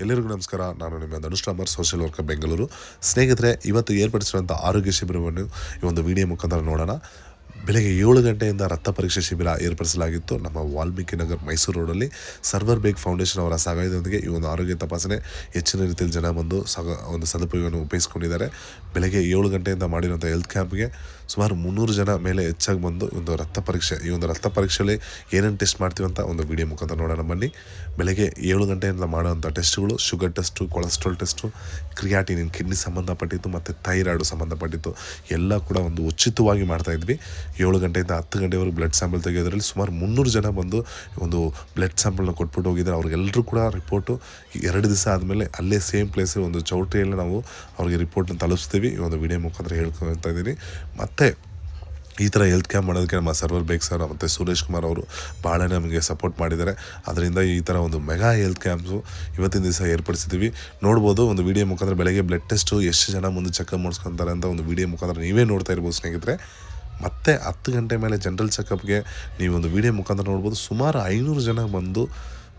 ಎಲ್ಲರಿಗೂ ನಮಸ್ಕಾರ. ನಾನು ನಿಮ್ಮ ಧನುಷ್ ರಾಮರ್, ಸೋಷಿಯಲ್ ವರ್ಕರ್, ಬೆಂಗಳೂರು. ಸ್ನೇಹಿತರೆ, ಇವತ್ತು ಏರ್ಪಡಿಸಿರುವಂಥ ಆರೋಗ್ಯ ಶಿಬಿರವನ್ನು ಈ ಒಂದು ವಿಡಿಯೋ ಮುಖಾಂತರ ನೋಡೋಣ. ಬೆಳಗ್ಗೆ 7 ಗಂಟೆಯಿಂದ ರಕ್ತ ಪರೀಕ್ಷೆ ಶಿಬಿರ ಏರ್ಪಡಿಸಲಾಗಿತ್ತು ನಮ್ಮ ವಾಲ್ಮೀಕಿ ನಗರ್ ಮೈಸೂರು ರೋಡಲ್ಲಿ. ಸರ್ವರ್ ಬೇಗ್ ಫೌಂಡೇಶನ್ ಅವರ ಸಹಾಯದೊಂದಿಗೆ ಈ ಒಂದು ಆರೋಗ್ಯ ತಪಾಸಣೆ ಹೆಚ್ಚಿನ ರೀತಿಯಲ್ಲಿ ಜನ ಬಂದು ಒಂದು ಸದುಪಯೋಗವನ್ನು ಉಪಯೋಗಿಸ್ಕೊಂಡಿದ್ದಾರೆ. ಬೆಳಗ್ಗೆ 7 ಗಂಟೆಯಿಂದ ಮಾಡಿರುವಂಥ ಹೆಲ್ತ್ ಕ್ಯಾಂಪ್ಗೆ ಸುಮಾರು 300 ಜನ ಮೇಲೆ ಹೆಚ್ಚಾಗಿ ಬಂದು ಒಂದು ರಕ್ತ ಪರೀಕ್ಷೆ, ಈ ಒಂದು ರಕ್ತ ಪರೀಕ್ಷೆಯಲ್ಲಿ ಏನೇನು ಟೆಸ್ಟ್ ಮಾಡ್ತೀವಿ ಅಂತ ಒಂದು ವಿಡಿಯೋ ಮುಖಾಂತರ ನೋಡೋಣ ಬನ್ನಿ. ಬೆಳಗ್ಗೆ 7 ಗಂಟೆಯಿಂದ ಮಾಡುವಂಥ ಟೆಸ್ಟ್ಗಳು sugar test, cholesterol test, creatinine, kidney ಸಂಬಂಧಪಟ್ಟಿತ್ತು ಮತ್ತು ಥೈರಾಯ್ಡು ಸಂಬಂಧಪಟ್ಟಿತ್ತು ಎಲ್ಲ ಕೂಡ ಒಂದು ಉಚಿತವಾಗಿ ಮಾಡ್ತಾಯಿದ್ವಿ. 7 ಗಂಟೆಯಿಂದ 10 ಗಂಟೆವರೆಗೂ ಬ್ಲಡ್ ಸ್ಯಾಂಪಲ್ ತೆಗೆಯೋದ್ರಲ್ಲಿ ಸುಮಾರು 300 ಜನ ಬಂದು ಒಂದು ಬ್ಲಡ್ ಸ್ಯಾಂಪಲ್ನ ಕೊಟ್ಬಿಟ್ಟು ಹೋಗಿದ್ದಾರೆ. ಅವ್ರಿಗೆಲ್ಲರೂ ಕೂಡ ರಿಪೋರ್ಟು 2 ದಿವಸ ಆದಮೇಲೆ ಅಲ್ಲೇ ಸೇಮ್ ಪ್ಲೇಸಲ್ಲಿ ಒಂದು ಚೌಟ್ರಿಯಲ್ಲಿ ನಾವು ಅವ್ರಿಗೆ ರಿಪೋರ್ಟ್ನ ತಲುಪಿಸ್ತೀವಿ. ಈ ಒಂದು ವಿಡಿಯೋ ಮುಖಾಂತರ ಹೇಳ್ಕೊಳ್ತಾ ಇದ್ದೀನಿ. ಮತ್ತು ಈ ಥರ ಹೆಲ್ತ್ ಕ್ಯಾಂಪ್ ಮಾಡೋದಕ್ಕೆ ನಮ್ಮ ಸರ್ವರ್ ಬೇಗ್ ಸರ್ ಮತ್ತು ಸುರೇಶ್ ಕುಮಾರ್ ಅವರು ಭಾಳ ನಮಗೆ ಸಪೋರ್ಟ್ ಮಾಡಿದ್ದಾರೆ. ಅದರಿಂದ ಈ ಥರ ಒಂದು ಮೆಗಾ ಹೆಲ್ತ್ ಕ್ಯಾಂಪ್ಸು ಇವತ್ತಿನ ದಿವಸ ಏರ್ಪಡಿಸಿದ್ದೀವಿ. ನೋಡ್ಬೋದು ಒಂದು ವಿಡಿಯೋ ಮುಖಾಂತರ ಬೆಳಗ್ಗೆ ಬ್ಲಡ್ ಟೆಸ್ಟು ಎಷ್ಟು ಜನ ಮುಂದೆ ಚೆಕಪ್ ಮಾಡಿಸ್ಕೊತಾರೆ ಅಂತ ಒಂದು ವಿಡಿಯೋ ಮುಖಾಂತರ ನೀವೇ ನೋಡ್ತಾ ಇರ್ಬೋದು ಸ್ನೇಹಿತರೆ. ಮತ್ತು 10 ಗಂಟೆ ಮೇಲೆ ಜನರಲ್ ಚೆಕಪ್ಗೆ ನೀವು ಒಂದು ವಿಡಿಯೋ ಮುಖಾಂತರ ನೋಡ್ಬೋದು ಸುಮಾರು 500 ಜನ ಬಂದು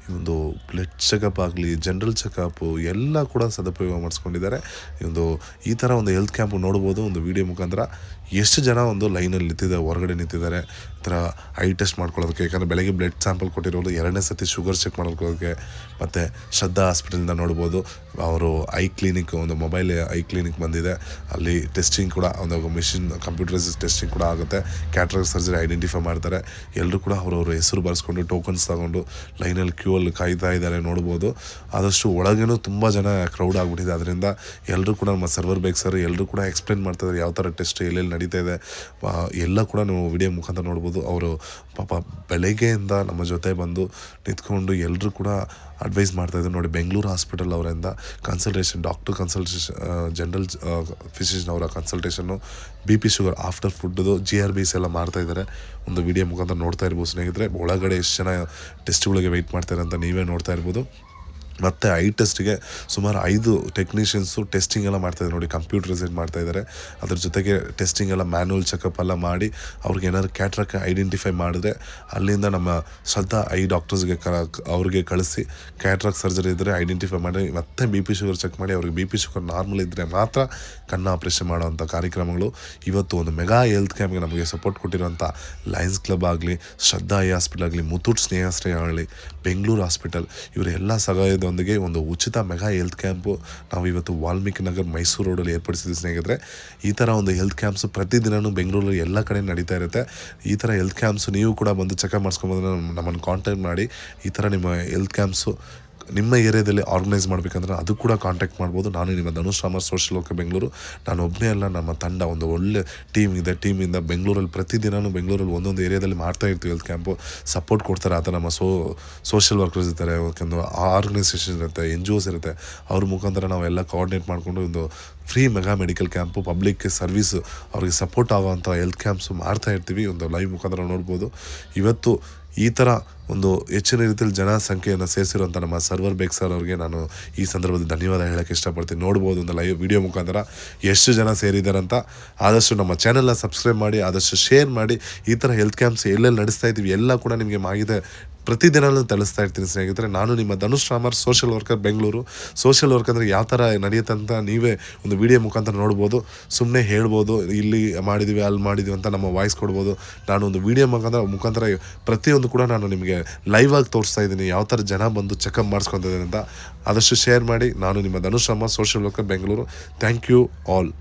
ಈ ಒಂದು ಬ್ಲಡ್ ಚೆಕಪ್ ಆಗಲಿ, ಜನರಲ್ ಚೆಕಪ್ಪು ಎಲ್ಲ ಕೂಡ ಸದುಪಯೋಗ ಮಾಡಿಸ್ಕೊಂಡಿದ್ದಾರೆ. ಈ ಥರ ಒಂದು ಹೆಲ್ತ್ ಕ್ಯಾಂಪು ನೋಡ್ಬೋದು ಒಂದು ವಿಡಿಯೋ ಮುಖಾಂತರ. ಎಷ್ಟು ಜನ ಒಂದು ಲೈನಲ್ಲಿ ನಿಂತಿದ್ದಾರೆ, ಹೊರಗಡೆ ನಿಂತಿದ್ದಾರೆ ಈ ಥರ ಐ ಟೆಸ್ಟ್ ಮಾಡ್ಕೊಳ್ಳೋದಕ್ಕೆ. ಯಾಕಂದರೆ ಬೆಳಗ್ಗೆ ಬ್ಲಡ್ ಸ್ಯಾಂಪಲ್ ಕೊಟ್ಟಿರೋದು 2ನೇ ಸತಿ ಶುಗರ್ ಚೆಕ್ ಮಾಡ್ಕೊಳ್ಳೋದಕ್ಕೆ. ಮತ್ತು ಶ್ರದ್ಧಾ ಹಾಸ್ಪಿಟಲಿಂದ ನೋಡ್ಬೋದು ಅವರು ಐ ಕ್ಲಿನಿಕ್, ಒಂದು ಮೊಬೈಲ್ ಐ ಕ್ಲಿನಿಕ್ ಬಂದಿದೆ. ಅಲ್ಲಿ ಟೆಸ್ಟಿಂಗ್ ಕೂಡ ಒಂದು ಮಿಷಿನ್, ಕಂಪ್ಯೂಟರೈಸ್ ಟೆಸ್ಟಿಂಗ್ ಕೂಡ ಆಗುತ್ತೆ. ಕ್ಯಾಟ್ರಾಕ್ಟ್ ಸರ್ಜರಿ ಐಡೆಂಟಿಫೈ ಮಾಡ್ತಾರೆ. ಎಲ್ಲರೂ ಕೂಡ ಅವ್ರವ್ರ ಹೆಸರು ಬರೆಸ್ಕೊಂಡು ಟೋಕನ್ಸ್ ತಗೊಂಡು ಲೈನಲ್ಲಿ ಕ್ಯೂ ಅಲ್ಲಿ ಕಾಯ್ತಾ ಇದ್ದಾರೆ ನೋಡ್ಬೋದು. ಆದಷ್ಟು ಒಳಗೇನೂ ತುಂಬ ಜನ ಕ್ರೌಡ್ ಆಗಿಬಿಟ್ಟಿದೆ. ಅದರಿಂದ ಎಲ್ಲರೂ ಕೂಡ ನಮ್ಮ ಸರ್ವರ್ ಬೇಗ್ ಸರ್ ಎಲ್ಲರೂ ಕೂಡ ಎಕ್ಸ್ಪ್ಲೇನ್ ಮಾಡ್ತಾಯಿದ್ದಾರೆ ಯಾವ ಥರ ಟೆಸ್ಟ್ ಎಲ್ಲೆಲ್ಲಿ ನಡೀತಾ ಇದೆ ಎಲ್ಲ ಕೂಡ ನಾವು ವಿಡಿಯೋ ಮುಖಾಂತರ ನೋಡ್ಬೋದು. ಅವರು ಪಾಪ ಬೆಳಗ್ಗೆಯಿಂದ ನಮ್ಮ ಜೊತೆ ಬಂದು ನಿಂತ್ಕೊಂಡು ಎಲ್ಲರೂ ಕೂಡ ಅಡ್ವೈಸ್ ಮಾಡ್ತಾಯಿದ್ರು. ನೋಡಿ, ಬೆಂಗಳೂರು ಹಾಸ್ಪಿಟಲ್ ಅವರಿಂದ consultation, doctor consultation, general physician ಅವರ ಕನ್ಸಲ್ಟೇಷನ್ನು, BP ಶುಗರ್ ಆಫ್ಟರ್ ಫುಡ್ದು GRBs ಎಲ್ಲ ಮಾಡ್ತಾಯಿದ್ದಾರೆ. ಒಂದು ವಿಡಿಯೋ ಮುಖಾಂತರ ನೋಡ್ತಾ ಇರ್ಬೋದು ಸ್ನೇಹಿತರೆ. ಒಳಗಡೆ ಎಷ್ಟು ಜನ ಟೆಸ್ಟ್ಗಳಿಗೆ ವೆಯ್ಟ್ ಮಾಡ್ತಾರೆ ಅಂತ ನೀವೇ ನೋಡ್ತಾ ಇರ್ಬೋದು. ಮತ್ತು ಐ ಟೆಸ್ಟಿಗೆ ಸುಮಾರು 5 ಟೆಕ್ನಿಷಿಯನ್ಸು ಟೆಸ್ಟಿಂಗ್ ಎಲ್ಲ ಮಾಡ್ತಾಯಿದ್ದಾರೆ. ನೋಡಿ, ಕಂಪ್ಯೂಟರೈಸೇಟ್ ಮಾಡ್ತಾಯಿದ್ದಾರೆ. ಅದ್ರ ಜೊತೆಗೆ ಟೆಸ್ಟಿಂಗ್ ಎಲ್ಲ ಮ್ಯಾನ್ಯುವಲ್ ಚೆಕಪ್ ಎಲ್ಲ ಮಾಡಿ ಅವ್ರಿಗೆ ಏನಾದ್ರು ಕ್ಯಾಟ್ರಾಕ್ ಐಡೆಂಟಿಫೈ ಮಾಡಿದ್ರೆ ಅಲ್ಲಿಂದ ನಮ್ಮ ಶ್ರದ್ಧಾ ಐ ಡಾಕ್ಟರ್ಸ್ಗೆ ಅವ್ರಿಗೆ ಕಳಿಸಿ ಕ್ಯಾಟ್ರಾಕ್ ಸರ್ಜರಿ ಇದ್ದರೆ ಐಡೆಂಟಿಫೈ ಮಾಡಿ ಮತ್ತೆ BP ಶುಗರ್ ಚೆಕ್ ಮಾಡಿ ಅವ್ರಿಗೆ BP ಶುಗರ್ ನಾರ್ಮಲ್ ಇದ್ದರೆ ಮಾತ್ರ ಕಣ್ಣು ಆಪ್ರೇಷನ್ ಮಾಡೋವಂಥ ಕಾರ್ಯಕ್ರಮಗಳು. ಇವತ್ತು ಒಂದು ಮೆಗಾ ಹೆಲ್ತ್ ಕ್ಯಾಂಪ್ಗೆ ನಮಗೆ ಸಪೋರ್ಟ್ ಕೊಟ್ಟಿರುವಂಥ ಲಯನ್ಸ್ ಕ್ಲಬ್ ಆಗಲಿ, ಶ್ರದ್ಧಾ ಐ ಹಾಸ್ಪಿಟಲ್ ಆಗಲಿ, ಮುತ್ತೂಟ್ ಸ್ನೇಹಾಶ್ರಯ ಆಗಲಿ, ಬೆಂಗಳೂರು ಹಾಸ್ಪಿಟಲ್, ಇವರೆಲ್ಲ ಸಹಾಯದೊಂದಿಗೆ ಒಂದು ಉಚಿತ ಮೆಗಾ ಹೆಲ್ತ್ ಕ್ಯಾಂಪು ನಾವು ಇವತ್ತು ವಾಲ್ಮೀಕಿ ನಗರ್ ಮೈಸೂರು ರೋಡಲ್ಲಿ ಏರ್ಪಡಿಸಿದ್ವಿ ಸ್ನೇಹಿತರೆ. ಈ ಥರ ಒಂದು ಹೆಲ್ತ್ ಕ್ಯಾಂಪ್ಸು ಪ್ರತಿದಿನವೂ ಬೆಂಗಳೂರಲ್ಲಿ ಎಲ್ಲ ಕಡೆ ನಡೀತಾ ಇರುತ್ತೆ. ಈ ಥರ ಹೆಲ್ತ್ ಕ್ಯಾಂಪ್ಸು ನೀವು ಕೂಡ ಬಂದು ಚೆಕಪ್ ಮಾಡಿಸ್ಕೊಂಬಂದ್ರೆ ನಮ್ಮನ್ನು ಕಾಂಟ್ಯಾಕ್ಟ್ ಮಾಡಿ. ಈ ಥರ ನಿಮ್ಮ ಹೆಲ್ತ್ ಕ್ಯಾಂಪ್ಸು ನಿಮ್ಮ ಏರಿಯಾದಲ್ಲಿ ಆರ್ಗನೈಸ್ ಮಾಡಬೇಕಂದ್ರೆ ಅದು ಕೂಡ ಕಾಂಟ್ಯಾಕ್ಟ್ ಮಾಡ್ಬೋದು. ನಾನು ನಿಮ್ಮ ಧನುಷ್ ರಾಮರ್, ಸೋಷಿಯಲ್ ವರ್ಕರ್, ಬೆಂಗಳೂರು. ನಾನು ಒಬ್ಬನೇ ಅಲ್ಲ, ನಮ್ಮ ತಂಡ ಒಂದು ಒಳ್ಳೆ ಟೀಮ್ ಇದೆ. ಟೀಮಿಂದ ಬೆಂಗಳೂರಲ್ಲಿ ಪ್ರತಿದಿನವೂ ಬೆಂಗಳೂರಲ್ಲಿ ಒಂದೊಂದು ಏರಿಯಾದಲ್ಲಿ ಮಾಡ್ತಾ ಇರ್ತೀವಿ ಹೆಲ್ತ್ ಕ್ಯಾಂಪು. ಸಪೋರ್ಟ್ ಕೊಡ್ತಾರೆ. ಆ ಥರ ನಮ್ಮ ಸೋಷಿಯಲ್ ವರ್ಕರ್ಸ್ ಇರ್ತಾರೆ, ಒಂದು ಆರ್ಗನೈಸೇಷನ್ ಇರುತ್ತೆ, NGOs ಇರುತ್ತೆ. ಅವ್ರ ಮುಖಾಂತರ ನಾವೆಲ್ಲ ಕೋಆರ್ಡಿನೇಟ್ ಮಾಡಿಕೊಂಡು ಒಂದು ಫ್ರೀ ಮೆಗಾ ಮೆಡಿಕಲ್ ಕ್ಯಾಂಪು, ಪಬ್ಲಿಕ್ಗೆ ಸರ್ವಿಸು, ಅವ್ರಿಗೆ ಸಪೋರ್ಟ್ ಆಗೋವಂಥ ಹೆಲ್ತ್ ಕ್ಯಾಂಪ್ಸು ಮಾಡ್ತಾ ಇರ್ತೀವಿ. ಒಂದು ಲೈವ್ ಮುಖಾಂತರ ನೋಡ್ಬೋದು. ಇವತ್ತು ಈ ಥರ ಒಂದು ಹೆಚ್ಚಿನ ರೀತಿಯಲ್ಲಿ ಜನಸಂಖ್ಯೆಯನ್ನು ಸೇರಿಸಿರುವಂಥ ನಮ್ಮ ಸರ್ವರ್ ಬೇಗ್ ಸರ್ ಅವ್ರಿಗೆ ನಾನು ಈ ಸಂದರ್ಭದಲ್ಲಿ ಧನ್ಯವಾದ ಹೇಳೋಕ್ಕೆ ಇಷ್ಟಪಡ್ತೀನಿ. ನೋಡ್ಬೋದು ಒಂದು ಲೈವ್ ವಿಡಿಯೋ ಮುಖಾಂತರ ಎಷ್ಟು ಜನ ಸೇರಿದ್ದಾರಂತ. ಆದಷ್ಟು ನಮ್ಮ ಚಾನೆಲ್ನ ಸಬ್ಸ್ಕ್ರೈಬ್ ಮಾಡಿ, ಆದಷ್ಟು ಶೇರ್ ಮಾಡಿ. ಈ ಥರ ಹೆಲ್ತ್ ಕ್ಯಾಂಪ್ಸ್ ಎಲ್ಲೆಲ್ಲಿ ನಡೆಸ್ತಾ ಇದ್ದೀವಿ ಎಲ್ಲ ಕೂಡ ನಿಮಗೆ ಮಾಹಿತಿ ಪ್ರತಿದಿನವೂ ತಿಳಿಸ್ತಾ ಇರ್ತೀನಿ ಸ್ನೇಹಿತರೆ. ನಾನು ನಿಮ್ಮ Dhanush Ramar, social worker, Bengaluru. Social work ಅಂದರೆ ಯಾವ ಥರ ನಡೆಯುತ್ತೆ ಅಂತ ನೀವೇ ಒಂದು ವಿಡಿಯೋ ಮುಖಾಂತರ ನೋಡ್ಬೋದು. ಸುಮ್ಮನೆ ಹೇಳ್ಬೋದು, ಇಲ್ಲಿ ಮಾಡಿದ್ದೀವಿ, ಅಲ್ಲಿ ಮಾಡಿದ್ದೀವಿ ಅಂತ ನಮ್ಮ ವಾಯ್ಸ್ ಕೊಡ್ಬೋದು. ನಾನು ಒಂದು ವಿಡಿಯೋ ಮುಖಾಂತರ ಪ್ರತಿಯೊಂದು ಕೂಡ ನಾನು ನಿಮಗೆ ಲೈವ್ ಆಗಿ ತೋರಿಸ್ತಾ ಇದ್ದೀನಿ, ಯಾವ ಥರ ಜನ ಬಂದು ಚೆಕಪ್ ಮಾಡಿಸ್ಕೊತಿದ್ದೀನಿ ಅಂತ. ಆದಷ್ಟು ಶೇರ್ ಮಾಡಿ. ನಾನು ನಿಮ್ಮ Dhanush Ramar, social worker, Bengaluru. Thank you all.